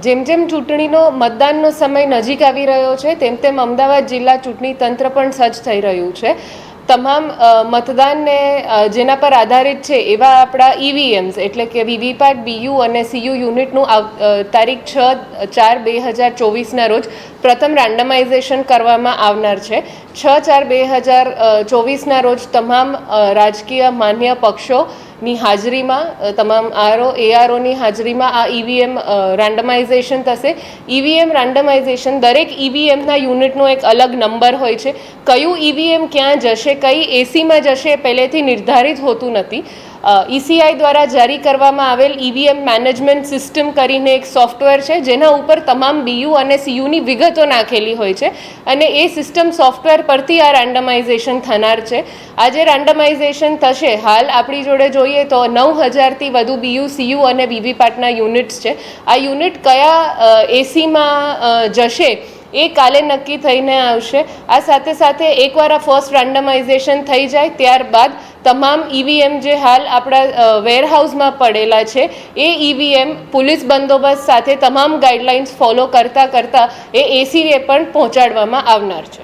જેમ જેમ ચૂંટણીનો મતદાનનો સમય નજીક આવી રહ્યો છે તેમ અમદાવાદ જિલ્લા ચૂંટણી તંત્ર પણ સજ્જ થઈ રહ્યું છે. તમામ મતદાનને જેના પર આધારિત છે એવા આપણા ઈવીએમ્સ એટલે કે વીવીપેટ, બીયુ અને સીયુ યુનિટનું તારીખ 6/4/2024ના રોજ પ્રથમ રેન્ડમાઇઝેશન કરવામાં આવનાર છે. 6/4/2024ના રોજ તમામ રાજકીય માન્ય પક્ષોની હાજરીમાં, તમામ એઆરઓની હાજરીમાં આ ઈવીએમ રેન્ડમાઇઝેશન થશે. ઈવીએમ રેન્ડમાઇઝેશન, દરેક ઈવીએમના યુનિટનો એક અલગ નંબર હોય છે. કયું ઈવીએમ ક્યાં જશે, કઈ એસીમાં જશે એ પહેલેથી નિર્ધારિત હોતું નથી. ઈસીઆઈ દ્વારા જારી કરવામાં આવેલ ઈવીએમ મેનેજમેન્ટ સિસ્ટમ કરીને એક સોફ્ટવેર છે જેના ઉપર તમામ બીયુ અને સીયુની વિગતો નાખેલી હોય છે અને એ સિસ્ટમ સોફ્ટવેર પરથી આ રેન્ડમાઇઝેશન થનાર છે. આ જે રેન્ડમાઇઝેશન થશે, હાલ આપણી જોડે જોઈએ તો 9,000થી વધુ બીયુ, સીયુ અને વીવીપેટના યુનિટ્સ છે. આ યુનિટ કયા એસીમાં જશે એ કાલે નક્કી થઈને આવશે. આ સાથે સાથે એકવાર આ ફર્સ્ટ રેન્ડમાઇઝેશન થઈ જાય ત્યારબાદ તમામ ઈવીએમ જે હાલ આપણા વેરહાઉસમાં પડેલા છે એ ઈવીએમ પોલીસ બંદોબસ્ત સાથે તમામ ગાઈડલાઇન્સ ફોલો કરતાં એ એસીએ પણ પહોંચાડવામાં આવનાર છે.